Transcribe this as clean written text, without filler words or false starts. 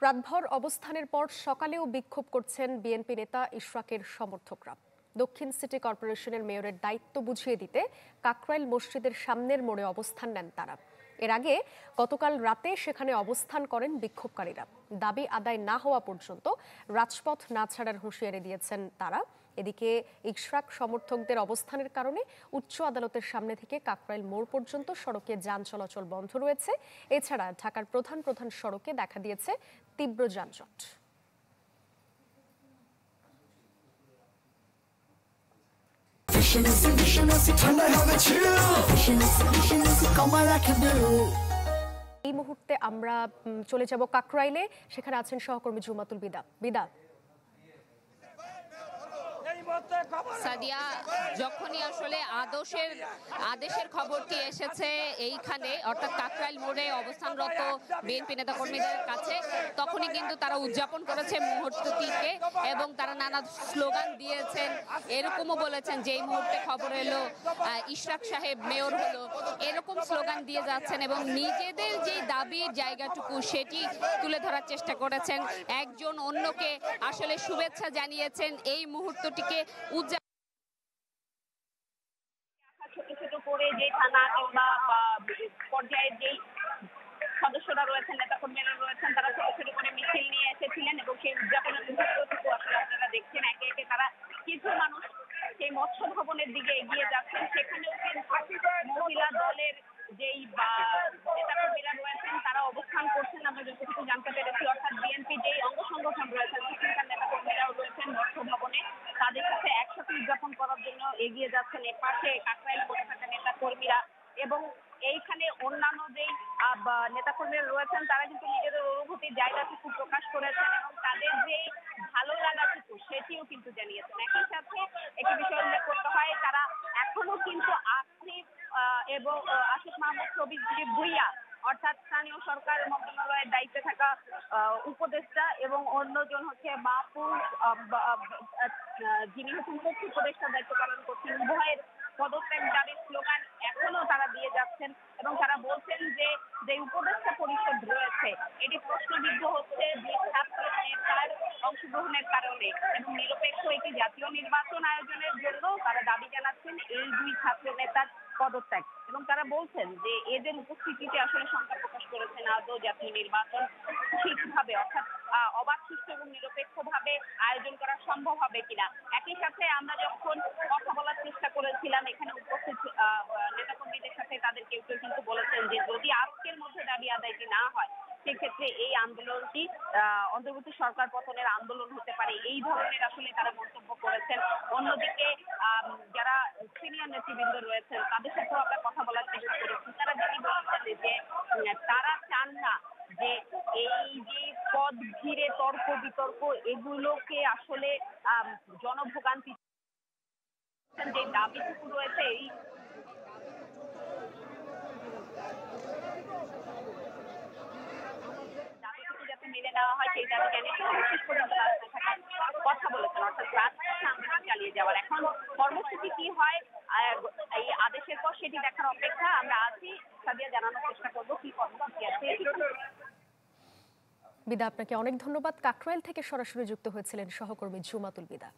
রাতভর অবস্থানের পর সকালেও বিক্ষোভ করছেন বিএনপি নেতা ইশরাকের সমর্থকরা। দক্ষিণ সিটি কর্পোরেশনের মেয়রের দায়িত্ব বুঝিয়ে দিতে কাকরাইল মসজিদের সামনের মোড়ে অবস্থান নেন তারা। এর আগে গতকাল রাতে সেখানে অবস্থান করেন বিক্ষোভকারীরা। দাবি আদায় না হওয়া পর্যন্ত রাজপথ না ছাড়ার হুঁশিয়ারি দিয়েছেন তারা। এদিকে ইশরাক সমর্থকদের অবস্থানের কারণে উচ্চ আদালতের সামনে থেকে কাকরাইল মোড় পর্যন্ত সড়কে যান চলাচল বন্ধ রয়েছে। এছাড়া ঢাকার প্রধান প্রধান সড়কে দেখা দিয়েছে তীব্র যানজট। এই মুহূর্তে আমরা চলে যাব কাকরাইলে, সেখানে আছেন সহকর্মী জুমাতুল বিদা। সাদিয়া, যখনই আসলে আদেশের খবরটি এসেছে এইখানে অর্থাৎ কাকরাইল মোড়ে অবস্থানরত বিএনপি নেতাকর্মীদের কাছে, তখনই কিন্তু তারা উদযাপন করেছে মুহূর্তটিকে এবং তারা নানা স্লোগান দিয়েছেন। এরকমও বলেছেন যে এই মুহূর্তে খবর এলো ইশরাক সাহেব মেয়র হলো, এরকম স্লোগান দিয়ে যাচ্ছেন এবং নিজেদের যে দাবির জায়গাটুকু সেটি তুলে ধরার চেষ্টা করেছেন। একজন অন্যকে আসলে শুভেচ্ছা জানিয়েছেন এই মুহূর্তটিকে ছোট ছোট করে যে থানা কিংবা পর্যায়ের যেই সদস্যরা রয়েছেন, নেতাকর্মীরা রয়েছেন, তারা ছোট ছোট করে মিছিল নিয়ে এসেছিলেন এবং সেই উদযাপনের মুহূর্তটুকু আসলে আপনারা দেখছেন। একে একে তারা কিছু মানুষ সেই মৎস্য ভবনের দিকে এগিয়ে যাচ্ছেন। সেখানেও কিন্তু মহিলা দলের যেই নেতাকর্মীরা রয়েছেন তারা অবস্থান করছেন। আমরা যতটুকু জানতে পেরেছি, অর্থাৎ বিএনপি যেই অঙ্গ সংগঠন রয়েছেন সেখানকার নেতাকর্মীরাও রয়েছেন মৎস্য ভবনে, তাদের সাথে একসাথে উদযাপন করার জন্য এগিয়ে যাচ্ছেন। এর পাশে কাকরাইল বসে থাকা নেতা কর্মীরা এবং এইখানে অন্যান্য যেই নেতাকর্মীরা রয়েছেন তারা কিন্তু নিজেদের অনুভূতির জায়গাটুকু প্রকাশ করেছেন এবং তাদের যে ভালো লাগাটুকু সেটিও কিন্তু জানিয়েছেন। একই সাথে একটি বিষয় উল্লেখ করতে হয়, তারা এখনো কিন্তু এবং আসিফ মাহমুদ ভুইয়া অর্থাৎ স্থানীয় সরকার মন্ত্রণালয়ের দায়িত্বে থাকা উপদেষ্টা এবং অন্যজন হচ্ছে মাহফুজ যিনি হচ্ছেন তথ্য উপদেষ্টার দায়িত্ব পালন করছেন, উভয়ের পদত্যাগ দাবির স্লোগান এখনো তারা দিয়ে যাচ্ছেন এবং তারা বলছেন যে উপদেষ্টা পরিষদ রয়েছে এটি প্রশ্নবিদ্ধ হচ্ছে যে ছাত্র নেতার অংশগ্রহণের কারণে এবং নিরপেক্ষ একটি জাতীয় নির্বাচন আয়োজনের জন্য তারা দাবি জানাচ্ছেন এই দুই ছাত্র নেতার পদত্যাগ এবং তারা বলছেন যে এদের উপস্থিতিতে আসলে শঙ্কা প্রকাশ করেছেন আদৌ জাতীয় নির্বাচন ঠিকভাবে অর্থাৎ অবাধ সুষ্ঠু এবং নিরপেক্ষ ভাবে আয়োজন করা সম্ভব হবে কিনা। একই সাথে আমরা যখন কথা বলার চেষ্টা করেছিলাম এখানে উপস্থিত নেতাকর্মীদের সাথে, তাদের কেউ কেউ কিন্তু বলেছেন যে যদি আজকের মধ্যে দাবি আদায়টি না হয় সেক্ষেত্রে এই আন্দোলনটি অন্তর্বর্তী সরকার পতনের আন্দোলন হতে পারে, এই ধরনের আসলে তারা মন্তব্য করেছেন। অন্যদিকে যারা সিনিয়র নেতৃবৃন্দ রয়েছেন তাদের সাথেও আমরা কথা বলার চেষ্টা করেছি। তারা যেটি বলেছেন যে তারা চান না যে এই যে পদ ঘিরে তর্ক বিতর্ক এগুলোকে আসলে জনভোগান্তি যে দাবিটুকু রয়েছে এই দাবিটুকু যাতে মেনে নেওয়া হয় সেই দাবি জানিয়ে শেষ পর্যন্ত কথা বলেছেন, অর্থাৎ রাজপথে আন্দোলন চালিয়ে যাওয়ার। এখন কর্মসূচি কি হয় এই আদেশের পর সেটি দেখার অপেক্ষা। আমরা আজই সাদিয়া জানানোর চেষ্টা করবো কি কর্মসূচি আছে। বিদা, আপনাকে অনেক ধন্যবাদ। কাকরাইল থেকে সরাসরি যুক্ত হয়েছিলেন সহকর্মী জুমাতুল বিদা।